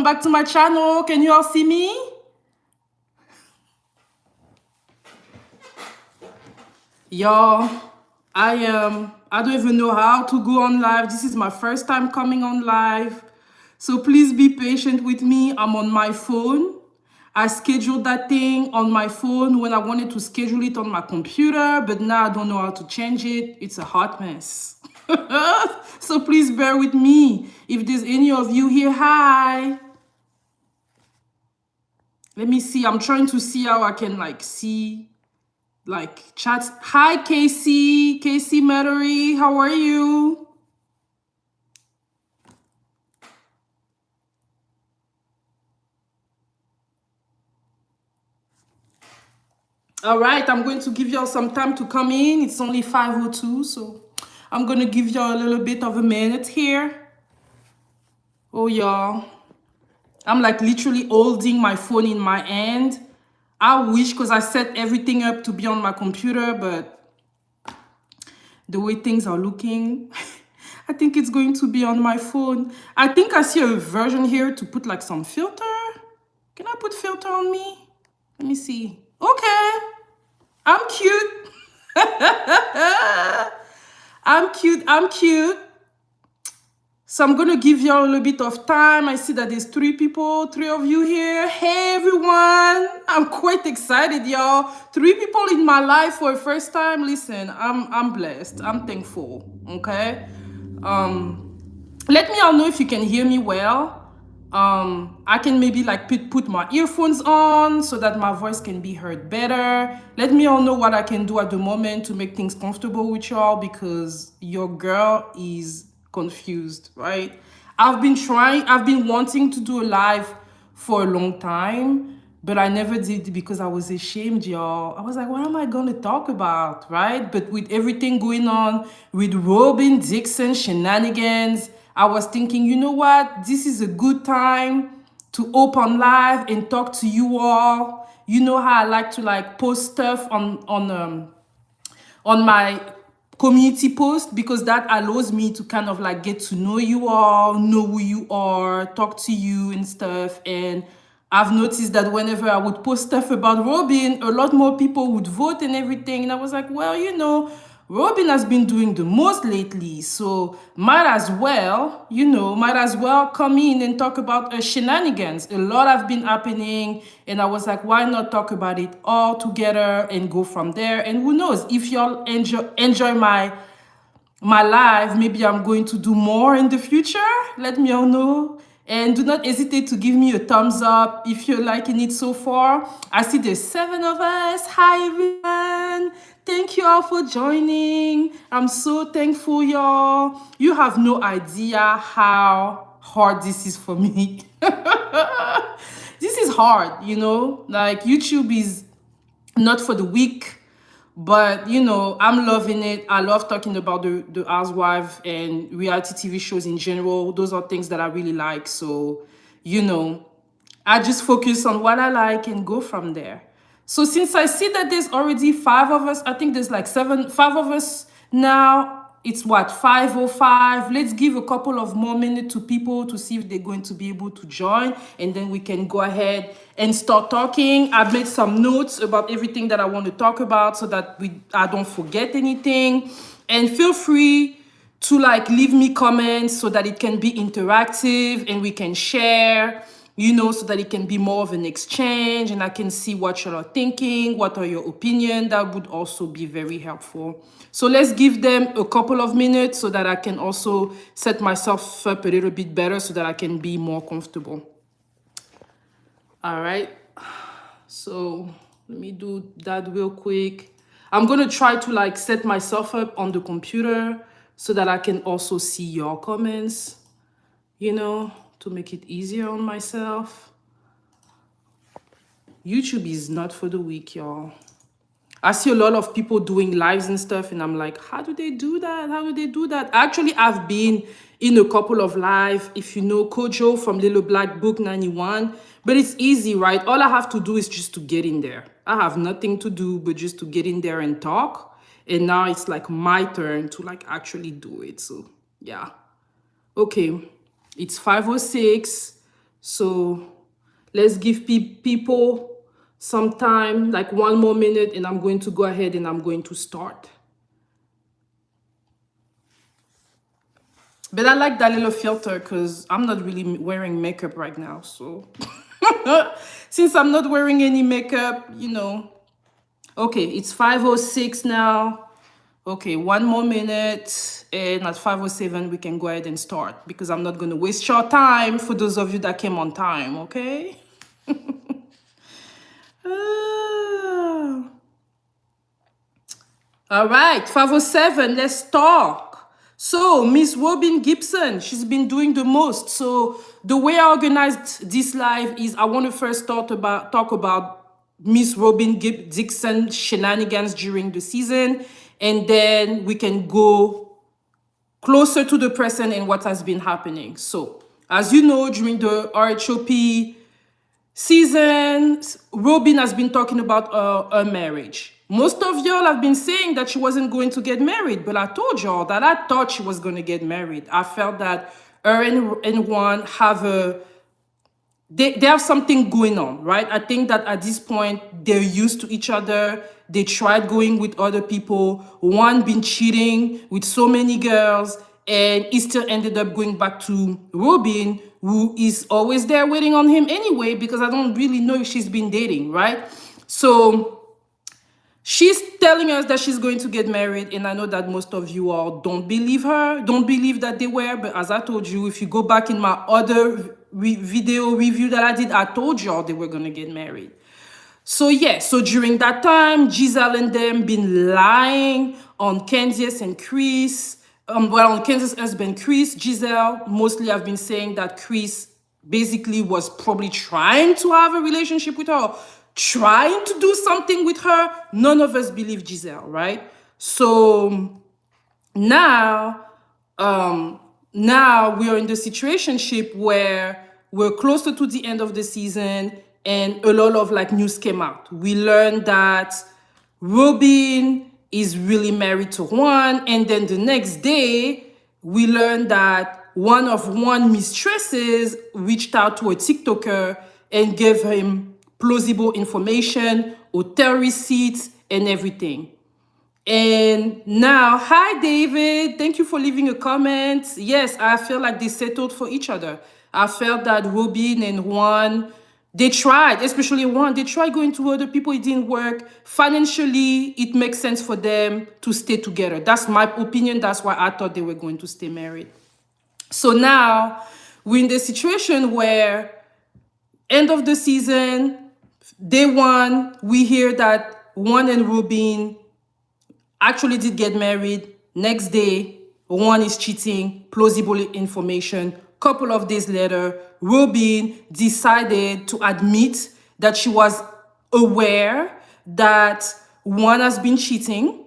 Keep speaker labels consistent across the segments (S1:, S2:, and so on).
S1: back to my channel. Can you all see me? Y'all, I don't even know how to go on live. This is my first time coming on live. So please be patient with me. I'm on my phone. I scheduled that thing on my phone when I wanted to schedule it on my computer, but now I don't know how to change it. It's a hot mess. So please bear with me. If there's any of you here, hi. Let me see. I'm trying to see how I can see chats. Hi, Casey Mettery. How are you? All right, I'm going to give y'all some time to come in. It's only 5:02, so I'm going to give y'all a little bit of a minute here. Oh, y'all. I'm literally holding my phone in my hand. I wish, because I set everything up to be on my computer, but the way things are looking, I think it's going to be on my phone. I think I see a version here to put some filter. Can I put filter on me? Let me see. Okay. I'm cute. I'm cute. So I'm going to give y'all a little bit of time. I see that there's three of you here. Hey, everyone. I'm quite excited, y'all. 3 people in my life for the first time. Listen, I'm blessed. I'm thankful, okay? Let me all know if you can hear me well. I can maybe put my earphones on so that my voice can be heard better. Let me all know what I can do at the moment to make things comfortable with y'all, because your girl is confused, right? I've been wanting to do a live for a long time, but I never did because I was ashamed, y'all. I was like, what am I gonna talk about, right? But with everything going on with Robyn Dixon shenanigans, I was thinking, you know what? This is a good time to open live and talk to you all. You know how I like to post stuff on my community post, because that allows me to kind of get to know you all, know who you are, talk to you and stuff. And I've noticed that whenever I would post stuff about Robyn, a lot more people would vote and everything. And I was like, well, Robyn has been doing the most lately, so might as well come in and talk about shenanigans. A lot have been happening, and I was like, why not talk about it all together and go from there? And who knows, if y'all enjoy my live, maybe I'm going to do more in the future. Let me all know. And do not hesitate to give me a thumbs up if you're liking it so far. I see there's 7 of us. Hi, everyone. Thank you all for joining. I'm so thankful, y'all. You have no idea how hard this is for me. This is hard, YouTube is not for the weak. But, I'm loving it. I love talking about the housewife and reality TV shows in general. Those are things that I really like. So, I just focus on what I like and go from there. So since I see that there's already 5 of us, I think there's 5 of us now. It's what, 5:05. Let's give a couple of more minutes to people to see if they're going to be able to join, and then we can go ahead and start talking. I've made some notes about everything that I want to talk about so that I don't forget anything. And feel free to leave me comments so that it can be interactive and we can share, so that it can be more of an exchange and I can see what you are thinking, what are your opinions. That would also be very helpful. So let's give them a couple of minutes so that I can also set myself up a little bit better so that I can be more comfortable. All right. So let me do that real quick. I'm going to try to set myself up on the computer so that I can also see your comments, to make it easier on myself. YouTube is not for the weak, y'all. I see a lot of people doing lives and stuff, and I'm like, how do they do that? How do they do that? Actually, I've been in a couple of live, if you know Kojo from Little Black Book 91. But it's easy, right? All I have to do is just to get in there. I have nothing to do but just to get in there and talk. And now it's my turn to actually do it. So, yeah. Okay. It's 5:06. So let's give people some time, like 1 more minute, and I'm going to go ahead and I'm going to start. But I like that little filter because I'm not really wearing makeup right now. So since I'm not wearing any makeup, Okay, it's 5:06 now. Okay, 1 more minute. And at 5:07, we can go ahead and start because I'm not going to waste your time for those of you that came on time, okay? Ah. All right, 5:07, let's talk. So, Miss Robyn Dixon, she's been doing the most. So, the way I organized this live is I want to first talk about Miss Robyn Dixon shenanigans during the season, and then we can go closer to the present and what has been happening. So, as you know, during the RHOP season, Robyn has been talking about her marriage. Most of y'all have been saying that she wasn't going to get married, but I told y'all that I thought she was going to get married. I felt that her and Juan have they have something going on, right? I think that at this point, they're used to each other. They tried going with other people. One been cheating with so many girls, and he still ended up going back to Robyn, who is always there waiting on him anyway, because I don't really know if she's been dating, right? So she's telling us that she's going to get married, and I know that most of you all don't believe her, don't believe that they were, but as I told you, if you go back in my other video review that I did, I told y'all they were going to get married. So yeah, so during that time, Giselle and them been lying on Candiace and Chris. On Candiace's husband, Chris. Giselle mostly have been saying that Chris basically was probably trying to have a relationship with her, trying to do something with her. None of us believe Giselle, right? So now, now we are in the situationship where we're closer to the end of the season, and a lot of like news came out. We learned that Robyn is really married to Juan, and then the next day we learned that one of Juan's mistresses reached out to a TikToker and gave him plausible information, hotel receipts, and everything. And now, hi David, thank you for leaving a comment. Yes, I feel like they settled for each other. I felt that Robyn and Juan, they tried, especially Juan, they tried going to other people, it didn't work. Financially, it makes sense for them to stay together. That's my opinion, that's why I thought they were going to stay married. So now, we're in the situation where end of the season, day one, we hear that Juan and Robyn actually did get married. Next day, Juan is cheating, plausible information. Couple of days later, Robyn decided to admit that she was aware that Juan has been cheating,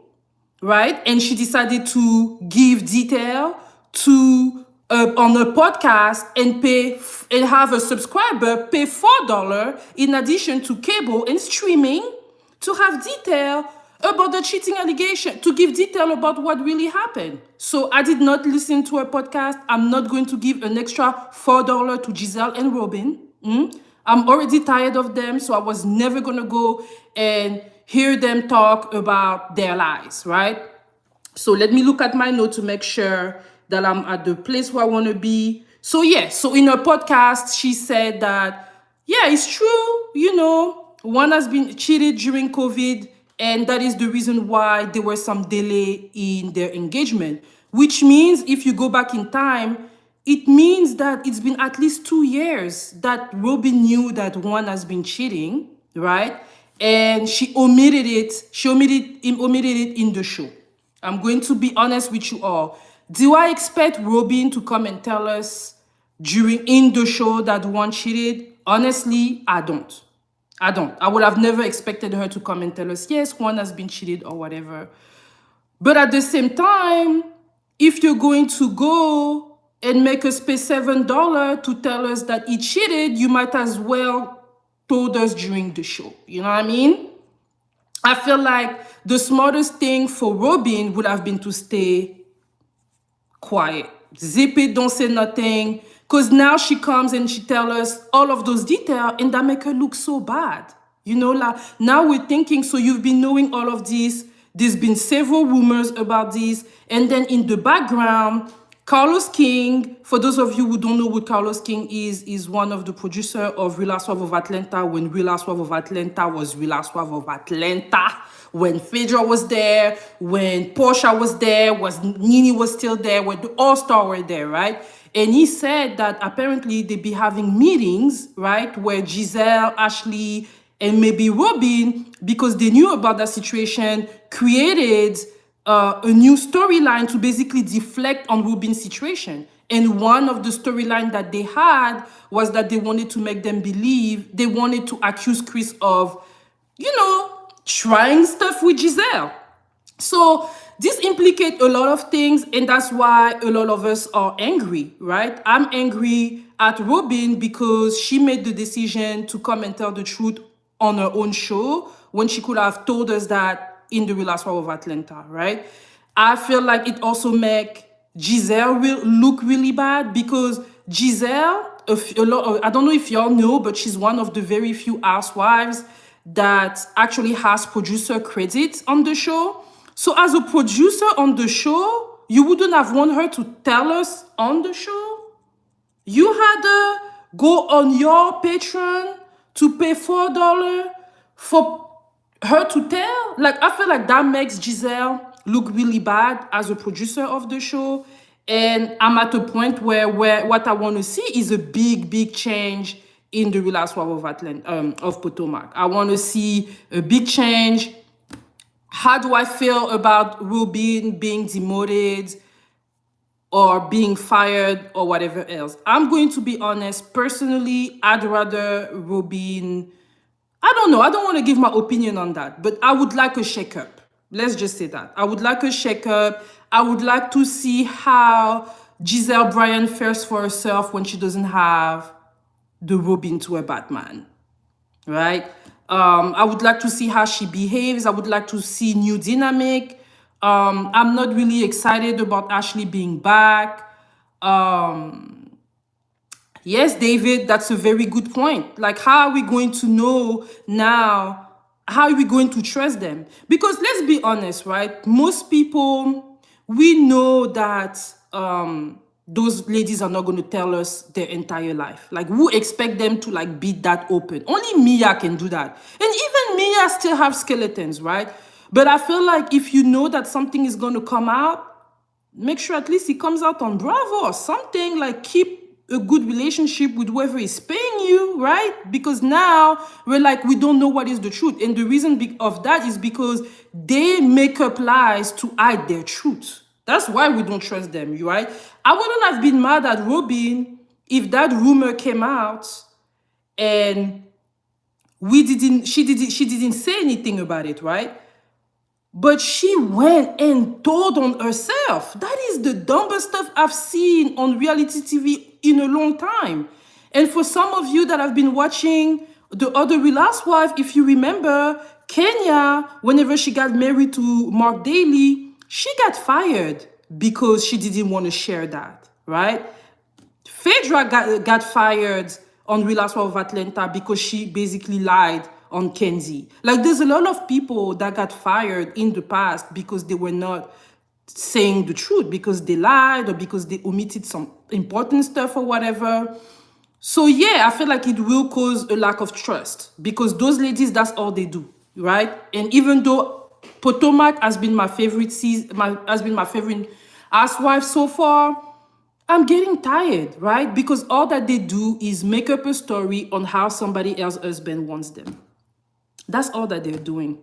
S1: right? And she decided to give detail to on a podcast and pay and have a subscriber pay $4 in addition to cable and streaming to have detail about the cheating allegation, to give detail about what really happened. So I did not listen to her podcast. I'm not going to give an extra $4 to Giselle and Robyn. I'm already tired of them, so I was never going to go and hear them talk about their lies, right? So let me look at my note to make sure that I'm at the place where I want to be. So yeah, so in her podcast, she said that, yeah, it's true, one has been cheated during COVID, and that is the reason why there was some delay in their engagement, which means if you go back in time, it means that it's been at least 2 years that Robyn knew that one has been cheating, right? And she omitted it. She omitted it in the show. I'm going to be honest with you all. Do I expect Robyn to come and tell us in the show that one cheated? Honestly, I don't. I would have never expected her to come and tell us, yes, one has been cheated or whatever. But at the same time, if you're going to go and make us pay $7 to tell us that he cheated, you might as well told us during the show. You know what I mean? I feel like the smartest thing for Robyn would have been to stay quiet. Zip it, don't say nothing. Because now she comes and she tells us all of those details, and that make her look so bad. Like now we're thinking, so you've been knowing all of this. There's been several rumors about this. And then in the background, Carlos King, for those of you who don't know what Carlos King is one of the producer of Real Housewives of Atlanta when Real Housewives of Atlanta was Real Housewives of Atlanta, when Phaedra was there, when Portia was there, was Nene was still there, when the All-Star were there, right? And he said that apparently they be having meetings, right, where Giselle, Ashley, and maybe Robyn, because they knew about that situation, created a new storyline to basically deflect on Robyn's situation. And one of the storyline that they had was that they wanted to make them believe, they wanted to accuse Chris of, trying stuff with Giselle. So this implicates a lot of things, and that's why a lot of us are angry, right? I'm angry at Robyn because she made the decision to come and tell the truth on her own show when she could have told us that in the Real Housewives of Atlanta, right? I feel like it also make Giselle look really bad because Giselle, I don't know if y'all know, but she's one of the very few housewives that actually has producer credits on the show. So as a producer on the show, you wouldn't have want her to tell us on the show? You had her go on your Patreon to pay $4 for her to tell? Like, I feel like that makes Giselle look really bad as a producer of the show. And I'm at a point where what I want to see is a big change in the Real Housewives of Atlanta, of Potomac. I want to see a big change. How do I feel about Robyn being demoted or being fired or whatever else? I'm going to be honest. Personally, I'd rather Robyn... I don't know. I don't want to give my opinion on that, but I would like a shakeup. Let's just say that. I would like a shakeup. I would like to see how Giselle Bryant fares for herself when she doesn't have the Robyn to a Batman, right? I would like to see how she behaves. I would like to see new dynamic. I'm not really excited about Ashley being back. Yes, David, that's a very good point. Like, how are we going to know now? How are we going to trust them? Because let's be honest, right? Most people, we know that those ladies are not going to tell us their entire life. Like, who expect them to like be that open? Only Mia can do that. And even Mia still have skeletons, right? But I feel like if you know that something is going to come out, make sure at least it comes out on Bravo or something. Like, keep a good relationship with whoever is paying you, right? Because now we're like, we don't know what is the truth. And the reason of that is because they make up lies to hide their truth. That's why we don't trust them, right? I wouldn't have been mad at Robyn if that rumor came out and she didn't say anything about it, right? But she went and told on herself. That is the dumbest stuff I've seen on reality TV in a long time. And for some of you that have been watching the other Real Housewives, if you remember, Kenya, whenever she got married to Mark Daly, she got fired because she didn't want to share that, right? Phaedra got fired on Real Housewives of Atlanta because she basically lied on Kenzie. Like, there's a lot of people that got fired in the past because they were not saying the truth, because they lied or because they omitted some important stuff or whatever. So yeah, I feel like it will cause a lack of trust because those ladies, that's all they do, right? And even though Potomac has been my favorite favorite housewife so far, I'm getting tired, right? Because all that they do is make up a story on how somebody else's husband wants them. That's all that they're doing.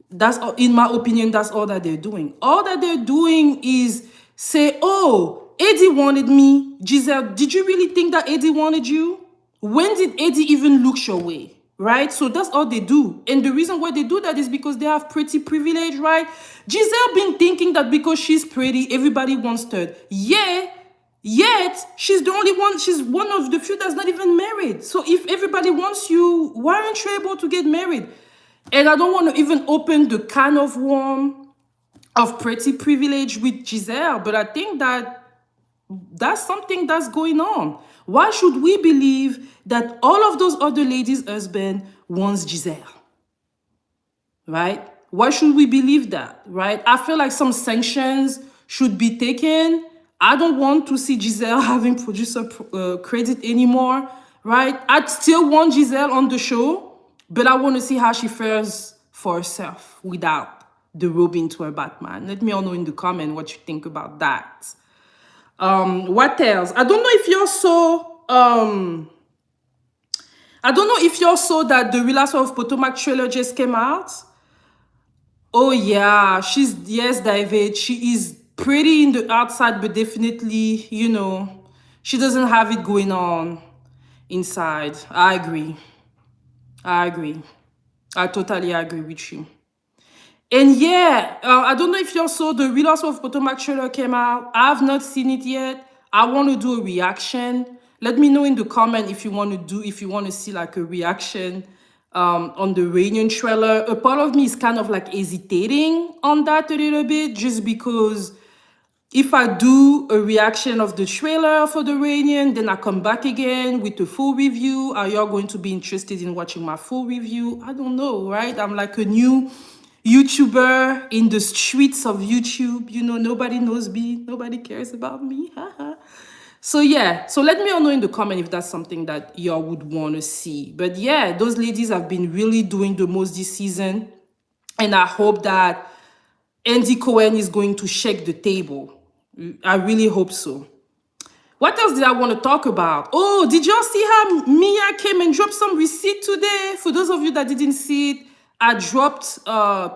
S1: That's all, in my opinion, that's all that they're doing. All that they're doing is say, oh, Eddie wanted me. Giselle, did you really think that Eddie wanted you? When did Eddie even look your way? Right? So that's all they do. And the reason why they do that is because they have pretty privilege, right? Giselle been thinking that because she's pretty, everybody wants her. Yeah, yet she's the only one, she's one of the few that's not even married. So if everybody wants you, why aren't you able to get married? And I don't want to even open the can of worm of pretty privilege with Giselle, but I think that That's something that's going on. Why should we believe that all of those other ladies' husband wants Giselle? Right? Why should we believe that? Right? I feel like some sanctions should be taken. I don't want to see Giselle having producer credit anymore. Right? I'd still want Giselle on the show, but I want to see how she fares for herself without the Robyn to her Batman. Let me all know in the comment what you think about that. What else? I don't know if you saw that the Real Housewives of Potomac trailer just came out. Oh yeah, yes, David. She is pretty in the outside, but definitely, she doesn't have it going on inside. I agree. I agree. I totally agree with you. And yeah, I don't know if you saw the Real Housewives of Potomac trailer came out. I have not seen it yet. I want to do a reaction. Let me know in the comment if you want to see like a reaction on the Reunion trailer. A part of me is kind of like hesitating on that a little bit, just because if I do a reaction of the trailer for the Reunion, then I come back again with a full review. Are y'all going to be interested in watching my full review? I don't know, right? I'm like a new YouTuber in the streets of YouTube. Nobody knows me. Nobody cares about me. So yeah, so let me all know in the comment if that's something that y'all would want to see. But yeah, those ladies have been really doing the most this season. And I hope that Andy Cohen is going to shake the table. I really hope so. What else did I want to talk about? Oh, did y'all see how Mia came and dropped some receipt today? For those of you that didn't see it, I dropped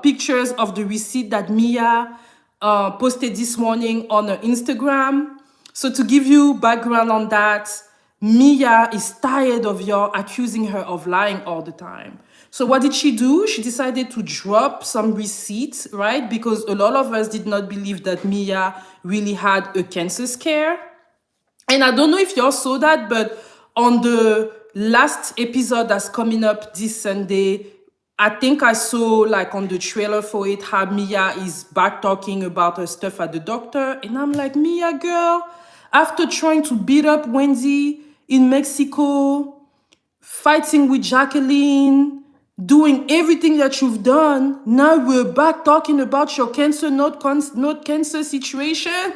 S1: pictures of the receipt that Mia posted this morning on her Instagram. So to give you background on that, Mia is tired of y'all accusing her of lying all the time. So what did she do? She decided to drop some receipts, right? Because a lot of us did not believe that Mia really had a cancer scare. And I don't know if y'all saw that, but on the last episode that's coming up this Sunday, I think I saw like on the trailer for it how Mia is back talking about her stuff at the doctor. And I'm like, Mia, girl, after trying to beat up Wendy in Mexico, fighting with Jacqueline, doing everything that you've done, now we're back talking about your cancer, not cancer situation.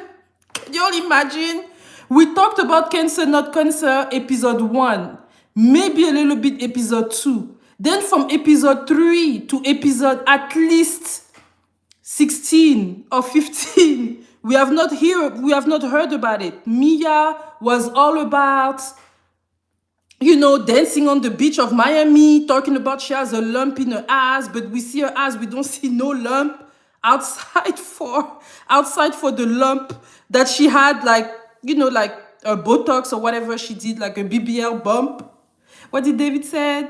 S1: Can y'all imagine? We talked about cancer, not cancer, episode 1. Maybe a little bit episode 2. Then from episode 3 to episode at least 16 or 15, we have not heard about it. Mia was all about, dancing on the beach of Miami, talking about she has a lump in her ass, but we see her ass, we don't see no lump outside for the lump that she had, like a Botox or whatever she did, like a BBL bump. What did David said?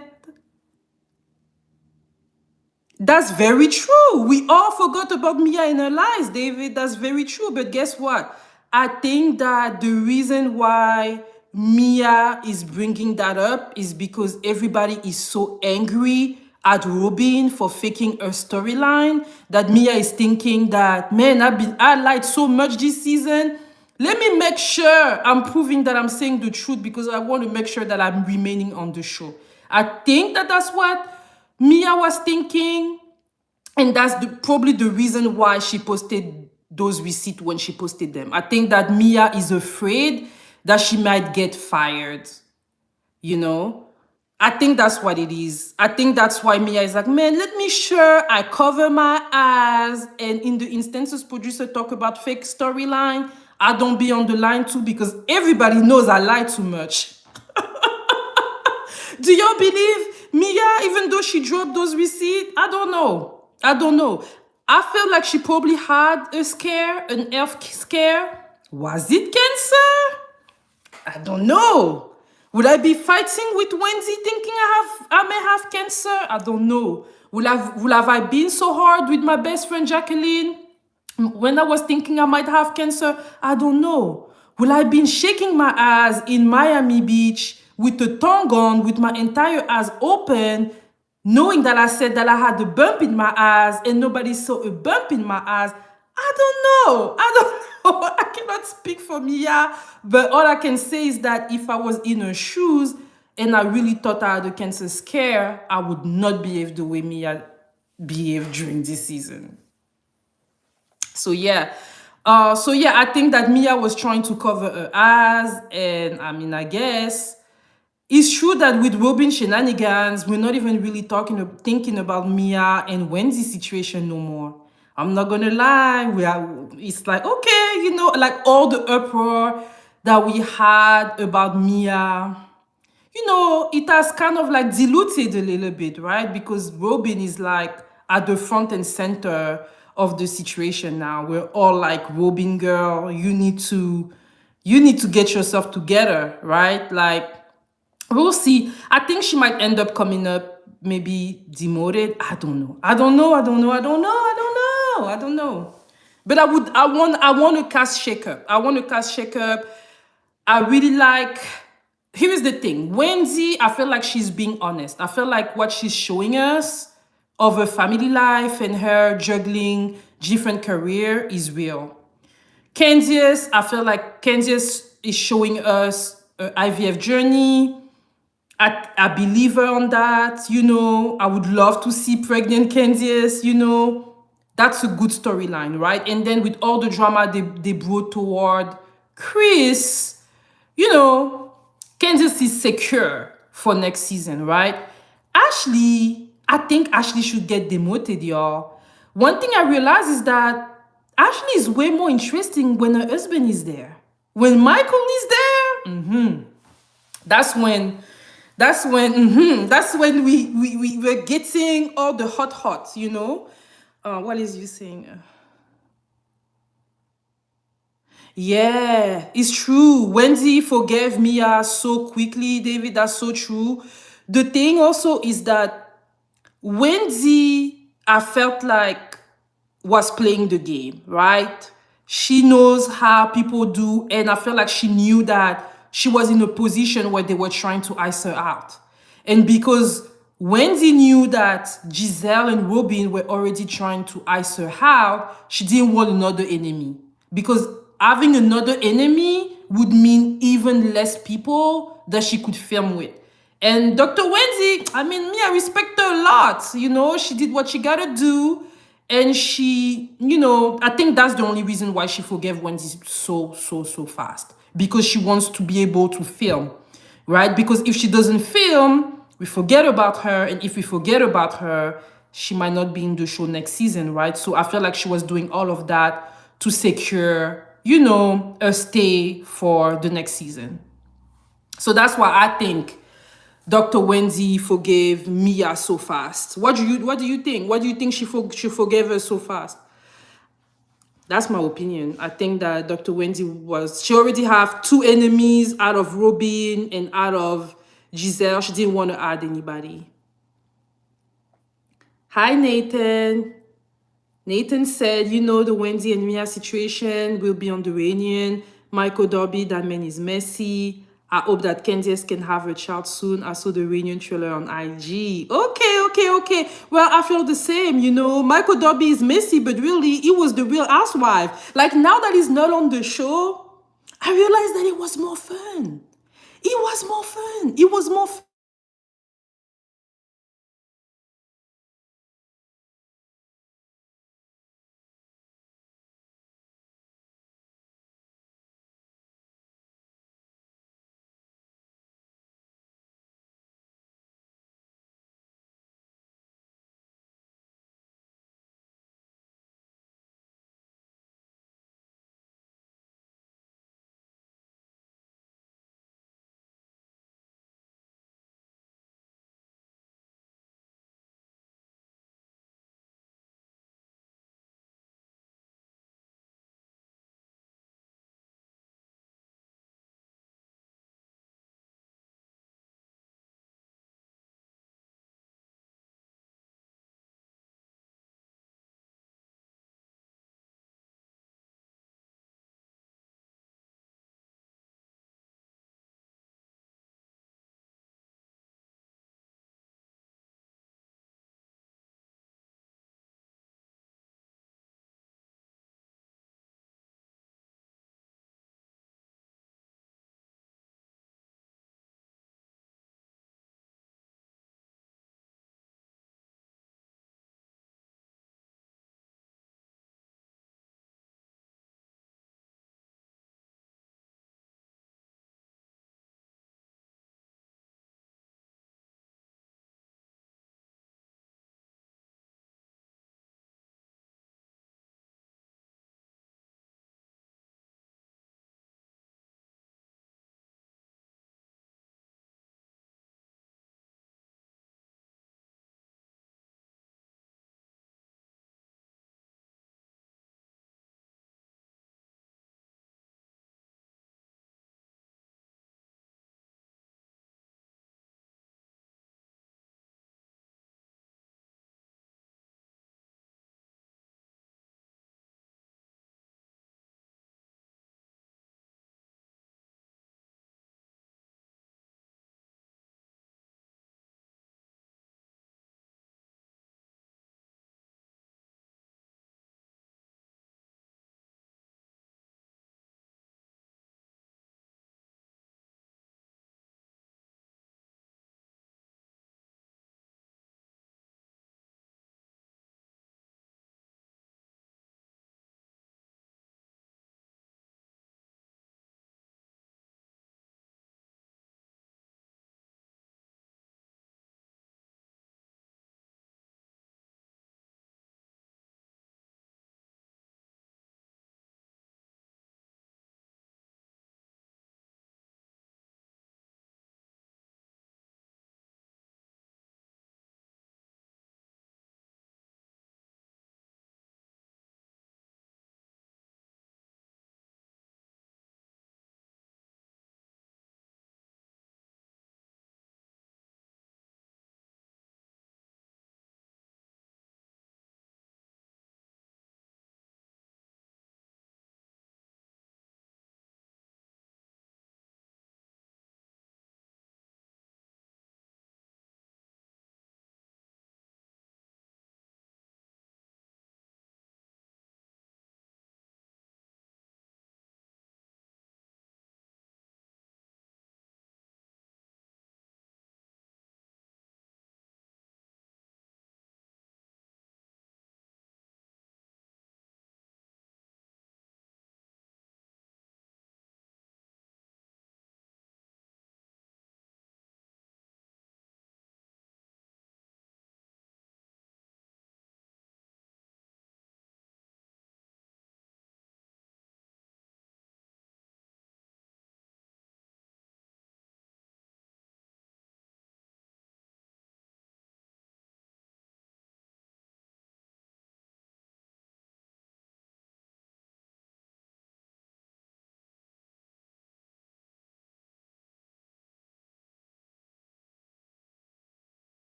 S1: That's very true. We all forgot about Mia in her lives, David. That's very true. But guess what? I think that the reason why Mia is bringing that up is because everybody is so angry at Robyn for faking her storyline that Mia is thinking that, man, I lied so much this season. Let me make sure I'm proving that I'm saying the truth because I want to make sure that I'm remaining on the show. I think that's what Mia was thinking, and that's probably the reason why she posted those receipts when she posted them. I think that Mia is afraid that she might get fired, I think that's what it is. I think that's why Mia is like, man, let me sure I cover my eyes. And in the instances producer talk about fake storyline, I don't be on the line too because everybody knows I lie too much. Do y'all believe Mia, even though she dropped those receipts? I don't know. I feel like she probably had a scare, an health scare. Was it cancer? I don't know. Would I be fighting with Wendy thinking I may have cancer? I don't know. Will I been so hard with my best friend Jacqueline when I was thinking I might have cancer? I don't know. Will I been shaking my ass in Miami Beach with the tongue on, with my entire ass open, knowing that I said that I had a bump in my ass and nobody saw a bump in my ass? I don't know. I cannot speak for Mia, but all I can say is that if I was in her shoes and I really thought I had a cancer scare, I would not behave the way Mia behaved during this season. So yeah. I think that Mia was trying to cover her ass, and I mean, I guess it's true that with Robyn shenanigans, we're not even really thinking about Mia and Wendy's situation no more. I'm not gonna lie, it's like, okay, like all the uproar that we had about Mia, it has kind of like diluted a little bit, right? Because Robyn is like at the front and center of the situation now. We're all like, Robyn girl, you need to get yourself together, right? Like, we'll see. I think she might end up coming up, maybe demoted. I don't know. I don't know. I don't know. I don't know. I don't know. I don't know. But I want to cast shakeup. I want to cast shakeup. I really like. Here is the thing. Wendy, I feel like she's being honest. I feel like what she's showing us of her family life and her juggling different career is real. Candiace, I feel like Candiace is showing us her IVF journey. I believe her on that. I would love to see pregnant Candiace. That's a good storyline, right? And then with all the drama they brought toward Chris, you know, Candiace is secure for next season, right? Ashley, I think Ashley should get demoted, y'all. One thing I realize is that Ashley is way more interesting when her husband is there. When Michael is there, that's when we're getting all the hot. What is you saying? Yeah, it's true. Wendy forgave Mia so quickly, David. That's so true. The thing also is that Wendy, I felt like, was playing the game, right? She knows how people do, and I felt like she knew that she was in a position where they were trying to ice her out. And because Wendy knew that Giselle and Robyn were already trying to ice her out, she didn't want another enemy. Because having another enemy would mean even less people that she could film with. And Dr. Wendy, I mean, me, I respect her a lot. She did what she gotta do. And I think that's the only reason why she forgave Wendy so fast. Because she wants to be able to film, right? Because if she doesn't film, we forget about her. And if we forget about her, she might not be in the show next season, right? So I feel like she was doing all of that to secure, a stay for the next season. So that's why I think Dr. Wendy forgave Mia so fast. What do you think? What do you think she forgave her so fast? That's my opinion. I think that Dr. Wendy she already have two enemies out of Robyn and out of Giselle. She didn't want to add anybody. Hi, Nathan. Nathan said, the Wendy and Mia situation will be on the reunion. Michael Darby, that man is messy. I hope that Candiace can have her child soon. I saw the reunion trailer on IG. Okay. Well, I feel the same, Michael Darby is messy, but really, he was the Real Housewife. Like, now that he's not on the show, I realized that it was more fun. It was more fun.